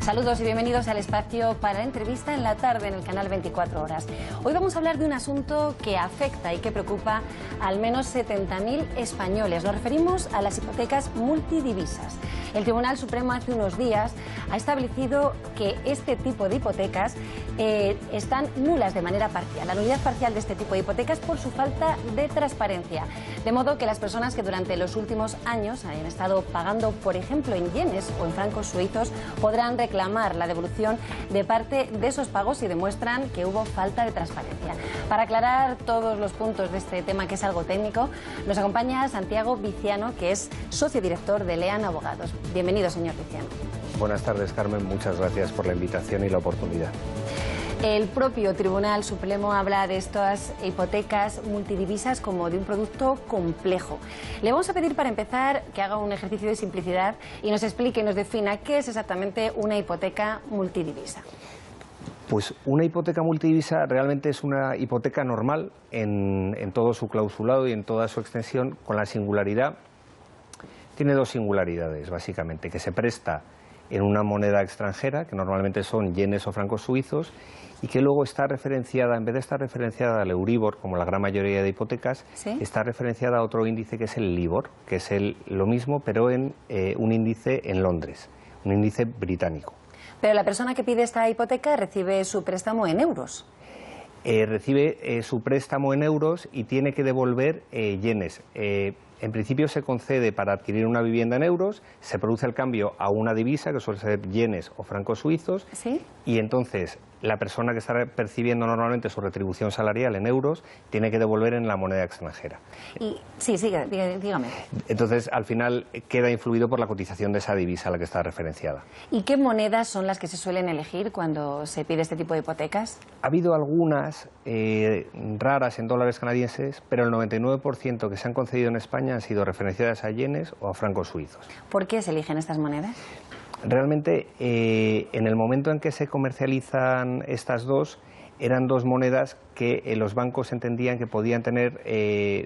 Saludos y bienvenidos al espacio para la entrevista en la tarde en el canal 24 Horas. Hoy vamos a hablar de un asunto que afecta y que preocupa a al menos 70.000 españoles. Nos referimos a las hipotecas multidivisas. El Tribunal Supremo hace unos días ha establecido que este tipo de hipotecas están nulas de manera parcial. La nulidad parcial de este tipo de hipotecas por su falta de transparencia. De modo que las personas que durante los últimos años hayan estado pagando, por ejemplo, en yenes o en francos suizos, podrán reclamar la devolución de parte de esos pagos si demuestran que hubo falta de transparencia. Para aclarar todos los puntos de este tema, que es algo técnico, nos acompaña Santiago Viciano, que es socio director de Lean Abogados. Bienvenido, señor Viciano. Buenas tardes, Carmen. Muchas gracias por la invitación y la oportunidad. El propio Tribunal Supremo habla de estas hipotecas multidivisas como de un producto complejo. Le vamos a pedir, para empezar, que haga un ejercicio de simplicidad y nos explique y nos defina qué es exactamente una hipoteca multidivisa. Pues una hipoteca multidivisa realmente es una hipoteca normal en todo su clausulado y en toda su extensión, con la singularidad. Tiene dos singularidades, básicamente: que se presta en una moneda extranjera, que normalmente son yenes o francos suizos, y que luego está referenciada, en vez de estar referenciada al Euribor, como la gran mayoría de hipotecas, ¿sí?, está referenciada a otro índice que es el LIBOR, que es lo mismo, pero en un índice en Londres, un índice británico. Pero la persona que pide esta hipoteca recibe su préstamo en euros. Recibe su préstamo en euros y tiene que devolver yenes. En principio se concede para adquirir una vivienda en euros, se produce el cambio a una divisa, que suele ser yenes o francos suizos, ¿sí?, y entonces la persona que está percibiendo normalmente su retribución salarial en euros tiene que devolver en la moneda extranjera. Sí, dígame. Entonces, al final, queda influido por la cotización de esa divisa a la que está referenciada. ¿Y qué monedas son las que se suelen elegir cuando se pide este tipo de hipotecas? Ha habido algunas raras en dólares canadienses, pero el 99% que se han concedido en España han sido referenciadas a yenes o a francos suizos. ¿Por qué se eligen estas monedas? Realmente, en el momento en que se comercializan estas dos, eran dos monedas que los bancos entendían que podían tener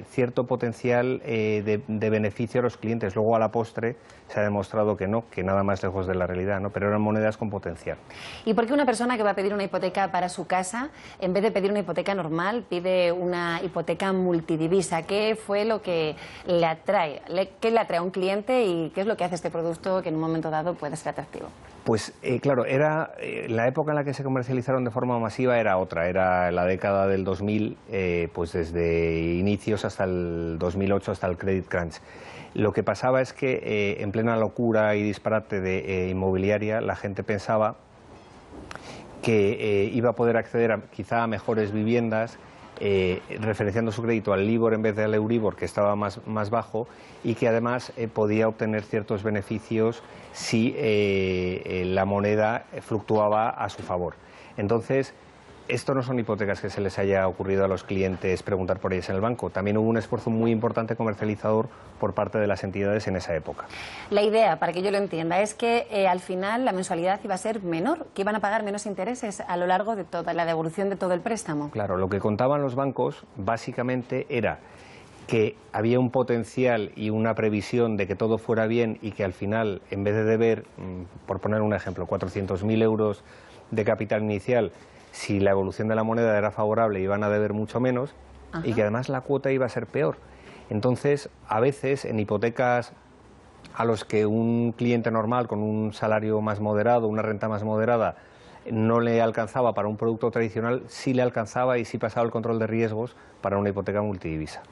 cierto potencial de beneficio a los clientes. Luego, a la postre, se ha demostrado que no, que nada más lejos de la realidad, ¿no? Pero eran monedas con potencial. ¿Y por qué una persona que va a pedir una hipoteca para su casa, en vez de pedir una hipoteca normal, pide una hipoteca multidivisa? ¿Qué fue lo que le atrae? ¿Qué le atrae a un cliente y qué es lo que hace este producto que en un momento dado puede ser atractivo? Pues claro, la época en la que se comercializaron de forma masiva era otra, era la década del 2000, pues desde inicios hasta el 2008, hasta el credit crunch. Lo que pasaba es que en plena locura y disparate de inmobiliaria, la gente pensaba que iba a poder acceder quizá a mejores viviendas, referenciando su crédito al LIBOR en vez del Euribor, que estaba más bajo, y que además podía obtener ciertos beneficios si la moneda fluctuaba a su favor. Entonces, esto no son hipotecas que se les haya ocurrido a los clientes preguntar por ellas en el banco. También hubo un esfuerzo muy importante comercializador por parte de las entidades en esa época. La idea, para que yo lo entienda, es que al final la mensualidad iba a ser menor, que iban a pagar menos intereses a lo largo de toda la devolución de todo el préstamo. Claro, lo que contaban los bancos básicamente era que había un potencial y una previsión de que todo fuera bien y que al final, en vez de deber, por poner un ejemplo, 400.000 euros de capital inicial, si la evolución de la moneda era favorable iban a deber mucho menos. Ajá. Y que además la cuota iba a ser peor. Entonces, a veces en hipotecas a los que un cliente normal con un salario más moderado, una renta más moderada, no le alcanzaba para un producto tradicional, sí le alcanzaba y sí pasaba el control de riesgos para una hipoteca multidivisa.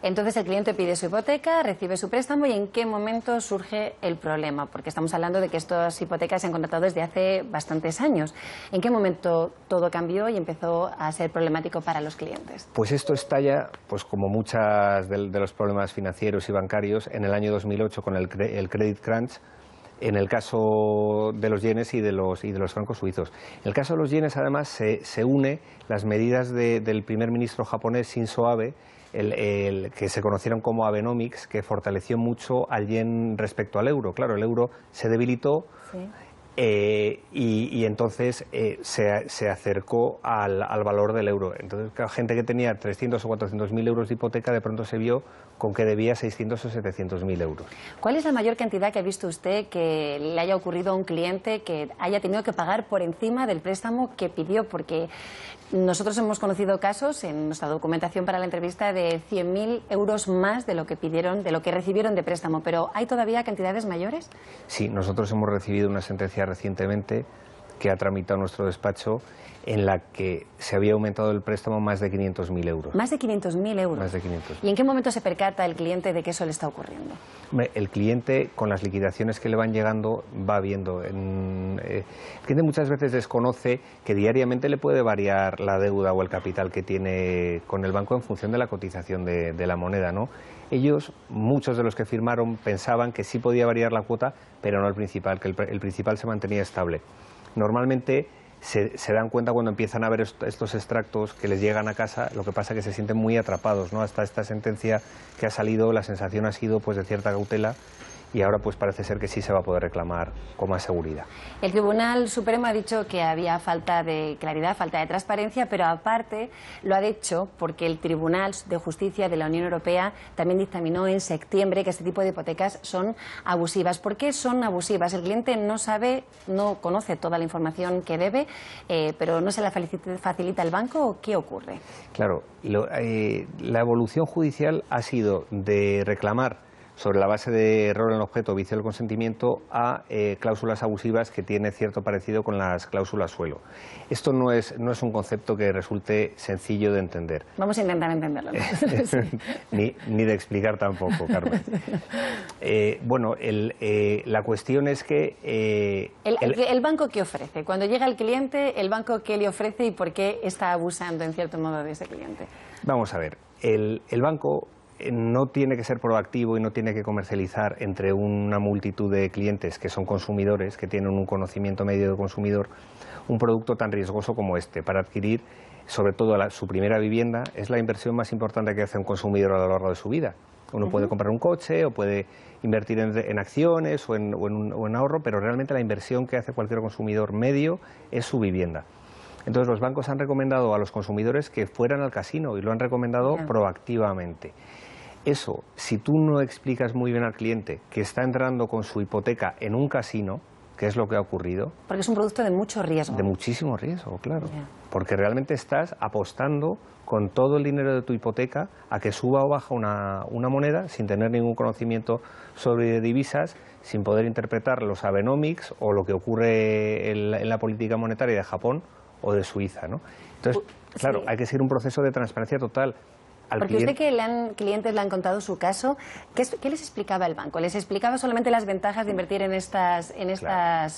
Entonces el cliente pide su hipoteca, recibe su préstamo, ¿y en qué momento surge el problema? Porque estamos hablando de que estas hipotecas se han contratado desde hace bastantes años. ¿En qué momento todo cambió y empezó a ser problemático para los clientes? Pues esto estalla, pues como muchos de los problemas financieros y bancarios, en el año 2008 con el credit crunch, en el caso de los yenes y de los francos suizos. En el caso de los yenes, además, se une las medidas del primer ministro japonés Shinzo Abe, que se conocieron como Abenomics, que fortaleció mucho al yen respecto al euro. Claro, el euro se debilitó. Sí. Y entonces se acercó al valor del euro. Entonces, la gente que tenía 300 o 400.000 euros de hipoteca de pronto se vio con que debía 600 o 700.000 euros. ¿Cuál es la mayor cantidad que ha visto usted que le haya ocurrido a un cliente que haya tenido que pagar por encima del préstamo que pidió? Porque nosotros hemos conocido casos en nuestra documentación para la entrevista de 100.000 euros más de lo que pidieron, de lo que recibieron de préstamo, pero ¿hay todavía cantidades mayores? Sí, nosotros hemos recibido una sentencia recientemente que ha tramitado nuestro despacho en la que se había aumentado el préstamo más de 500.000 euros. ¿Más de 500.000 euros? Más de 500. ¿Y en qué momento se percata el cliente de que eso le está ocurriendo? El cliente, con las liquidaciones que le van llegando, va viendo. El cliente muchas veces desconoce que diariamente le puede variar la deuda o el capital que tiene con el banco en función de la cotización de la moneda, ¿no? Ellos, muchos de los que firmaron, pensaban que sí podía variar la cuota, pero no el principal, que el principal se mantenía estable. Normalmente se dan cuenta cuando empiezan a ver estos extractos que les llegan a casa, lo que pasa es que se sienten muy atrapados, ¿no? Hasta esta sentencia que ha salido, la sensación ha sido pues de cierta cautela, y ahora pues parece ser que sí se va a poder reclamar con más seguridad. El Tribunal Supremo ha dicho que había falta de claridad, falta de transparencia, pero aparte lo ha dicho porque el Tribunal de Justicia de la Unión Europea también dictaminó en septiembre que este tipo de hipotecas son abusivas. ¿Por qué son abusivas? El cliente no sabe, no conoce toda la información que debe, pero no se la facilita el banco, ¿o qué ocurre? Claro, la evolución judicial ha sido de reclamar sobre la base de error en el objeto o vicio del consentimiento a cláusulas abusivas que tiene cierto parecido con las cláusulas suelo. Esto no es un concepto que resulte sencillo de entender. Vamos a intentar entenderlo, ¿no? ni de explicar tampoco, Carmen. Bueno, la cuestión es que... ¿El banco qué ofrece? Cuando llega el cliente, ¿el banco qué le ofrece y por qué está abusando en cierto modo de ese cliente? Vamos a ver, el banco no tiene que ser proactivo y no tiene que comercializar entre una multitud de clientes que son consumidores, que tienen un conocimiento medio de consumidor, un producto tan riesgoso como este. Para adquirir, sobre todo su primera vivienda, es la inversión más importante que hace un consumidor a lo largo de su vida. Uno puede comprar un coche o puede invertir en acciones o en ahorro, pero realmente la inversión que hace cualquier consumidor medio es su vivienda. Entonces los bancos han recomendado a los consumidores que fueran al casino y lo han recomendado proactivamente. Eso, si tú no explicas muy bien al cliente que está entrando con su hipoteca en un casino, que es lo que ha ocurrido... Porque es un producto de mucho riesgo. De muchísimo riesgo, claro. Porque realmente estás apostando con todo el dinero de tu hipoteca a que suba o baja una moneda sin tener ningún conocimiento sobre divisas, sin poder interpretar los Abenomics o lo que ocurre en la política monetaria de Japón o de Suiza, ¿no? Entonces, claro, hay que seguir un proceso de transparencia total. Porque usted que clientes le han contado su caso, ¿qué les explicaba el banco? ¿Les explicaba solamente las ventajas de invertir en estas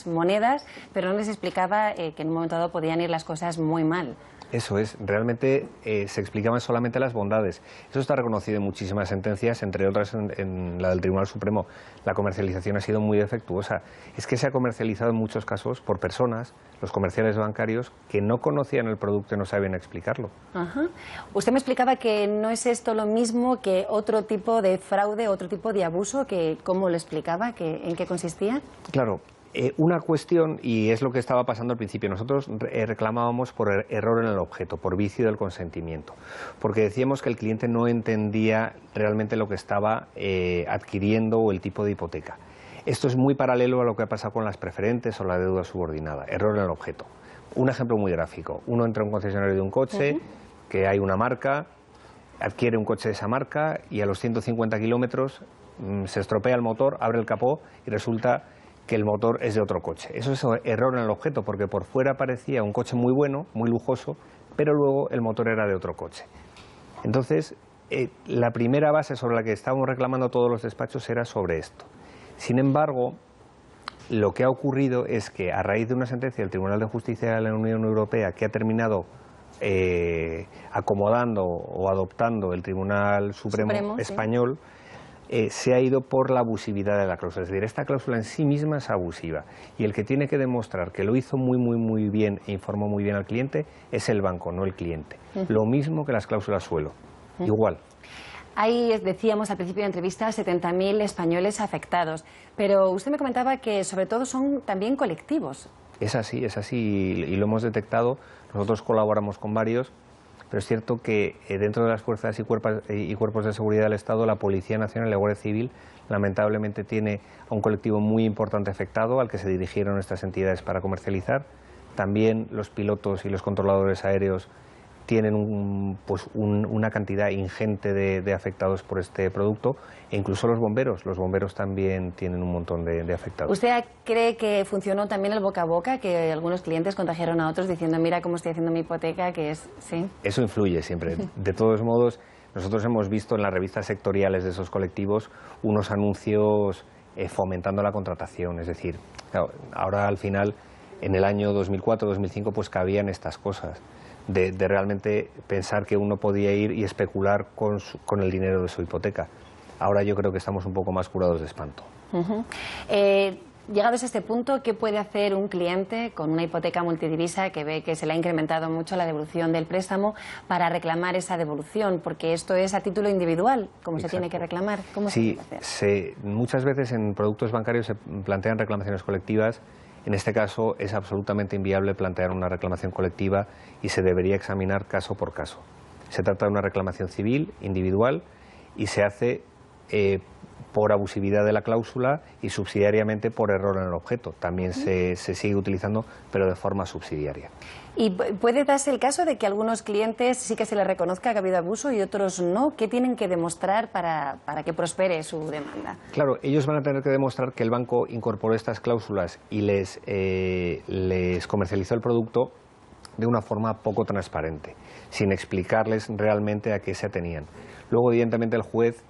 monedas, pero no les explicaba que en un momento dado podían ir las cosas muy mal? Eso es, realmente se explicaban solamente las bondades. Eso está reconocido en muchísimas sentencias, entre otras en la del Tribunal Supremo. La comercialización ha sido muy defectuosa. Es que se ha comercializado en muchos casos por personas, los comerciales bancarios, que no conocían el producto y no sabían explicarlo. Ajá. Usted me explicaba que no es esto lo mismo que otro tipo de fraude, otro tipo de abuso, que ¿cómo lo explicaba? ¿En qué consistía? Claro. Una cuestión, y es lo que estaba pasando al principio, nosotros reclamábamos por error en el objeto, por vicio del consentimiento, porque decíamos que el cliente no entendía realmente lo que estaba adquiriendo o el tipo de hipoteca. Esto es muy paralelo a lo que ha pasado con las preferentes o la deuda subordinada, error en el objeto. Un ejemplo muy gráfico, uno entra a un concesionario de un coche, que hay una marca, adquiere un coche de esa marca y a los 150 kilómetros se estropea el motor, abre el capó y resulta que el motor es de otro coche. Eso es error en el objeto, porque por fuera parecía un coche muy bueno, muy lujoso, pero luego el motor era de otro coche. Entonces, la primera base sobre la que estábamos reclamando todos los despachos era sobre esto. Sin embargo, lo que ha ocurrido es que a raíz de una sentencia del Tribunal de Justicia de la Unión Europea que ha terminado acomodando o adoptando el Tribunal Supremo español, se ha ido por la abusividad de la cláusula. Es decir, esta cláusula en sí misma es abusiva y el que tiene que demostrar que lo hizo muy bien e informó muy bien al cliente es el banco, no el cliente. Lo mismo que las cláusulas suelo, igual. Hay, decíamos al principio de la entrevista, 70.000 españoles afectados, pero usted me comentaba que sobre todo son también colectivos. Es así y lo hemos detectado. Nosotros colaboramos con varios pero es cierto que dentro de las fuerzas y cuerpos de seguridad del Estado, la Policía Nacional y la Guardia Civil lamentablemente tiene a un colectivo muy importante afectado al que se dirigieron estas entidades para comercializar. También los pilotos y los controladores aéreos tienen una cantidad ingente de afectados por este producto, e incluso los bomberos también tienen un montón de afectados. ¿Usted cree que funcionó también el boca a boca, que algunos clientes contagiaron a otros diciendo mira cómo estoy haciendo mi hipoteca, que es... ¿sí? Eso influye siempre. De todos modos, nosotros hemos visto en las revistas sectoriales de esos colectivos unos anuncios fomentando la contratación, es decir, claro, ahora al final, en el año 2004-2005, pues cabían estas cosas. De realmente pensar que uno podía ir y especular con el dinero de su hipoteca. Ahora yo creo que estamos un poco más curados de espanto. Llegados a este punto, ¿qué puede hacer un cliente con una hipoteca multidivisa que ve que se le ha incrementado mucho la devolución del préstamo para reclamar esa devolución? Porque esto es a título individual, como se tiene que reclamar. ¿Cómo se puede hacer? Muchas veces en productos bancarios se plantean reclamaciones colectivas. En este caso es absolutamente inviable plantear una reclamación colectiva y se debería examinar caso por caso. Se trata de una reclamación civil, individual, y se hace por abusividad de la cláusula y subsidiariamente por error en el objeto. También se sigue utilizando, pero de forma subsidiaria. ¿Y puede darse el caso de que a algunos clientes sí que se les reconozca que ha habido abuso y otros no? ¿Qué tienen que demostrar para que prospere su demanda? Claro, ellos van a tener que demostrar que el banco incorporó estas cláusulas y les comercializó el producto de una forma poco transparente, sin explicarles realmente a qué se atenían. Luego, evidentemente, el juez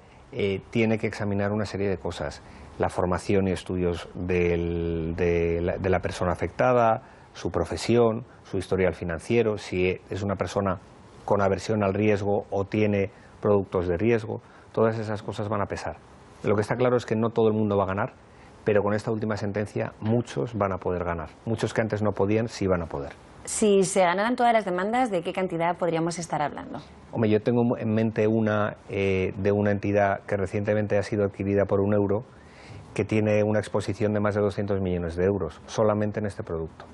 tiene que examinar una serie de cosas: la formación y estudios de la persona afectada, su profesión, su historial financiero, si es una persona con aversión al riesgo o tiene productos de riesgo. Todas esas cosas van a pesar. Lo que está claro es que no todo el mundo va a ganar, pero con esta última sentencia muchos van a poder ganar. Muchos que antes no podían, sí van a poder. Si se ganaran todas las demandas, ¿de qué cantidad podríamos estar hablando? Hombre, yo tengo en mente una de una entidad que recientemente ha sido adquirida por 1 euro, que tiene una exposición de más de 200 millones de euros, solamente en este producto.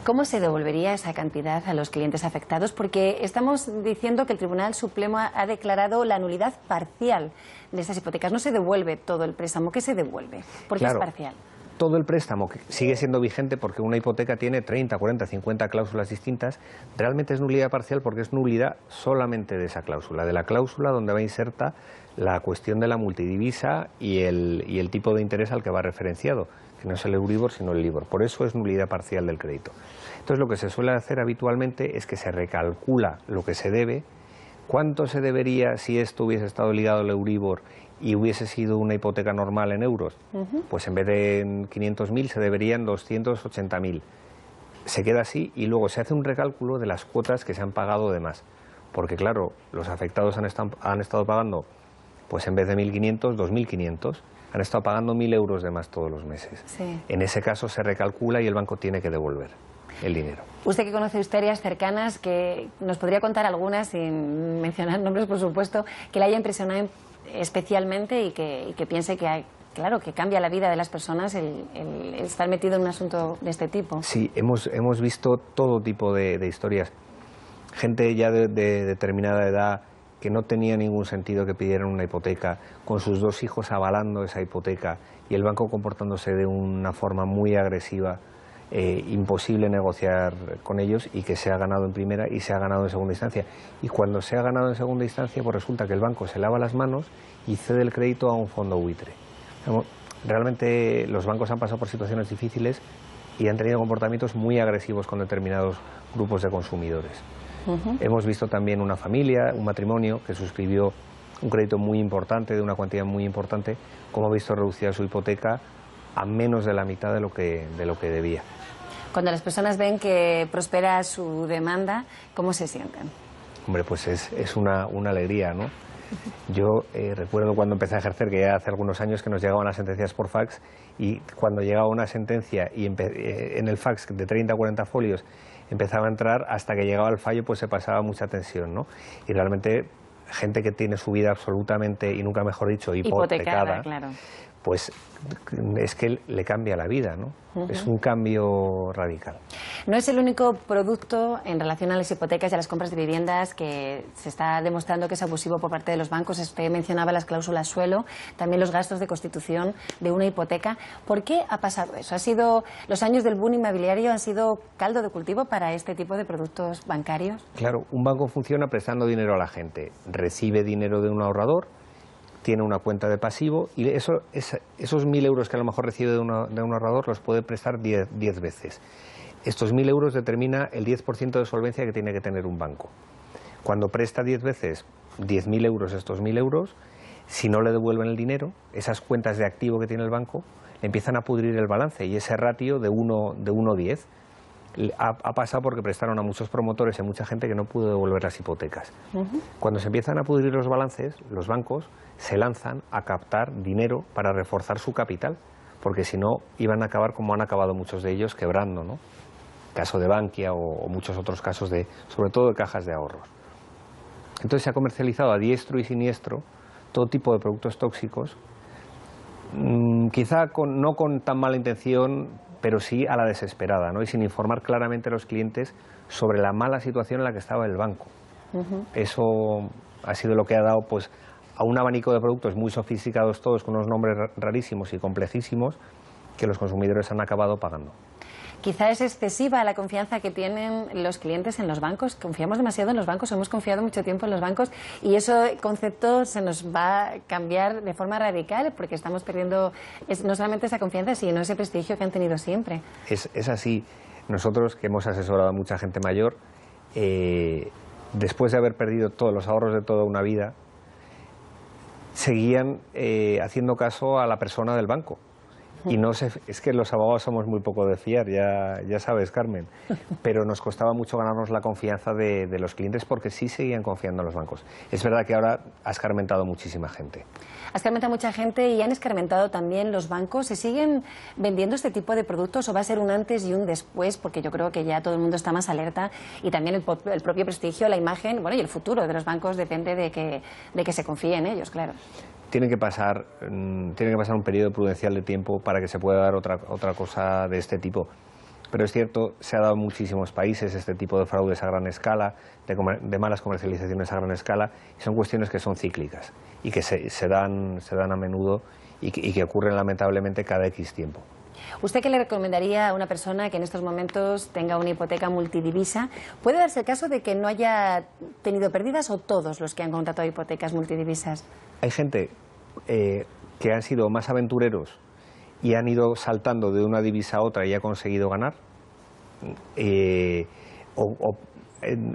¿Cómo se devolvería esa cantidad a los clientes afectados? Porque estamos diciendo que el Tribunal Supremo ha declarado la nulidad parcial de estas hipotecas. No se devuelve todo el préstamo. ¿Qué se devuelve? ¿Por qué es parcial? Todo el préstamo, que sigue siendo vigente porque una hipoteca tiene 30, 40, 50 cláusulas distintas, realmente es nulidad parcial porque es nulidad solamente de esa cláusula, de la cláusula donde va inserta la cuestión de la multidivisa y el tipo de interés al que va referenciado, que no es el Euribor sino el Libor. Por eso es nulidad parcial del crédito. Entonces lo que se suele hacer habitualmente es que se recalcula lo que se debe. ¿Cuánto se debería si esto hubiese estado ligado al Euribor y hubiese sido una hipoteca normal en euros? Pues en vez de 500.000 se deberían 280.000. Se queda así y luego se hace un recálculo de las cuotas que se han pagado de más. Porque claro, los afectados han estado pagando, pues en vez de 1.500, 2.500. Han estado pagando 1.000 euros de más todos los meses. Sí. En ese caso se recalcula y el banco tiene que devolver el dinero. Usted que conoce historias cercanas, que nos podría contar algunas, sin mencionar nombres por supuesto, que le haya impresionado especialmente y que piense que claro, que cambia la vida de las personas el estar metido en un asunto de este tipo. Sí, hemos visto todo tipo de historias. Gente ya de determinada edad que no tenía ningún sentido que pidieran una hipoteca, con sus 2 hijos avalando esa hipoteca y el banco comportándose de una forma muy agresiva, imposible negociar con ellos, y que se ha ganado en primera y se ha ganado en segunda instancia. Y cuando se ha ganado en segunda instancia, pues resulta que el banco se lava las manos y cede el crédito a un fondo buitre. Realmente los bancos han pasado por situaciones difíciles y han tenido comportamientos muy agresivos con determinados grupos de consumidores. Hemos visto también una familia, un matrimonio que suscribió un crédito muy importante, de una cuantía muy importante, como ha visto reducida su hipoteca a menos de la mitad de lo que debía. Cuando las personas ven que prospera su demanda, ¿cómo se sienten? Hombre, pues es una alegría, ¿no? Yo recuerdo cuando empecé a ejercer, que ya hace algunos años, que nos llegaban las sentencias por fax, y cuando llegaba una sentencia y en el fax de 30 a 40 folios empezaba a entrar, hasta que llegaba el fallo pues se pasaba mucha tensión, ¿no? Y realmente gente que tiene su vida absolutamente, y nunca mejor dicho, hipotecada, claro, pues es que le cambia la vida, ¿no? Es un cambio radical. No es el único producto en relación a las hipotecas y a las compras de viviendas que se está demostrando que es abusivo por parte de los bancos. Usted mencionaba las cláusulas suelo, también los gastos de constitución de una hipoteca. ¿Por qué ha pasado eso? ¿Los años del boom inmobiliario han sido caldo de cultivo para este tipo de productos bancarios? Claro, un banco funciona prestando dinero a la gente, recibe dinero de un ahorrador, tiene una cuenta de pasivo y esos 1.000 euros que a lo mejor recibe de un ahorrador los puede prestar 10 veces. Estos 1.000 euros determina el 10% de solvencia que tiene que tener un banco. Cuando presta 10 veces 10.000 euros estos 1.000 euros, si no le devuelven el dinero, esas cuentas de activo que tiene el banco le empiezan a pudrir el balance y ese ratio de 1:10 ha pasado porque prestaron a muchos promotores y a mucha gente que no pudo devolver las hipotecas. Cuando se empiezan a pudrir los balances, los bancos se lanzan a captar dinero para reforzar su capital, porque si no iban a acabar como han acabado muchos de ellos, quebrando, ¿no? Caso de Bankia o muchos otros casos, sobre todo de cajas de ahorros. Entonces se ha comercializado a diestro y siniestro todo tipo de productos tóxicos, quizá no con tan mala intención, pero sí a la desesperada, ¿no? Y sin informar claramente a los clientes sobre la mala situación en la que estaba el banco. Eso ha sido lo que ha dado pues, a un abanico de productos muy sofisticados todos, con unos nombres rarísimos y complejísimos, que los consumidores han acabado pagando. Quizá es excesiva la confianza que tienen los clientes en los bancos. Confiamos demasiado en los bancos, hemos confiado mucho tiempo en los bancos y ese concepto se nos va a cambiar de forma radical porque estamos perdiendo no solamente esa confianza, sino ese prestigio que han tenido siempre. Es así. Nosotros, que hemos asesorado a mucha gente mayor, después de haber perdido todos los ahorros de toda una vida, seguían haciendo caso a la persona del banco. Y es que los abogados somos muy poco de fiar, ya sabes, Carmen, pero nos costaba mucho ganarnos la confianza de los clientes porque sí seguían confiando en los bancos. Es verdad que ahora ha escarmentado muchísima gente. Ha escarmentado mucha gente y han escarmentado también los bancos. ¿Se siguen vendiendo este tipo de productos o va a ser un antes y un después? Porque yo creo que ya todo el mundo está más alerta y también el propio prestigio, la imagen, bueno, y el futuro de los bancos depende de que se confíe en ellos, claro. Tiene que pasar un periodo prudencial de tiempo para que se pueda dar otra cosa de este tipo. Pero es cierto, se ha dado en muchísimos países este tipo de fraudes a gran escala, de malas comercializaciones a gran escala, y son cuestiones que son cíclicas y que se dan a menudo y que ocurren lamentablemente cada X tiempo. ¿Usted qué le recomendaría a una persona que en estos momentos tenga una hipoteca multidivisa? ¿Puede darse el caso de que no haya tenido pérdidas o todos los que han contratado hipotecas multidivisas? Hay gente que han sido más aventureros y han ido saltando de una divisa a otra y ha conseguido ganar.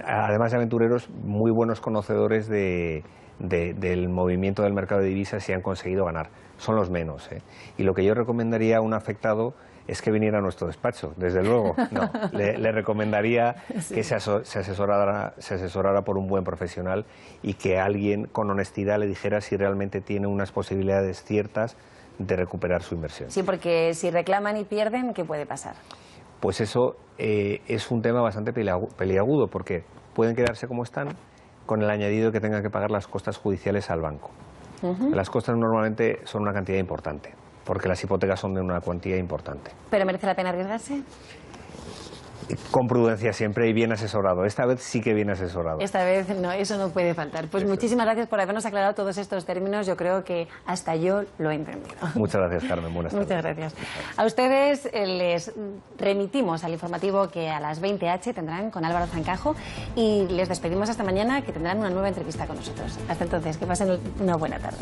Además de aventureros, muy buenos conocedores del movimiento del mercado de divisas y han conseguido ganar. Son los menos. Y lo que yo recomendaría a un afectado es que viniera a nuestro despacho, desde luego. No, le recomendaría que se asesorara por un buen profesional y que alguien con honestidad le dijera si realmente tiene unas posibilidades ciertas de recuperar su inversión. Sí, porque si reclaman y pierden, ¿qué puede pasar? Pues eso es un tema bastante peliagudo, porque pueden quedarse como están con el añadido de que tengan que pagar las costas judiciales al banco. Las costas normalmente son una cantidad importante, porque las hipotecas son de una cuantía importante. ¿Pero merece la pena arriesgarse? Con prudencia siempre y bien asesorado. Esta vez sí que bien asesorado. Esta vez no, eso no puede faltar. Pues muchísimas gracias por habernos aclarado todos estos términos. Yo creo que hasta yo lo he entendido. Muchas gracias, Carmen. Buenas tardes. Muchas gracias. A ustedes les remitimos al informativo que a las 20h tendrán con Álvaro Zancajo y les despedimos hasta mañana, que tendrán una nueva entrevista con nosotros. Hasta entonces, que pasen una buena tarde.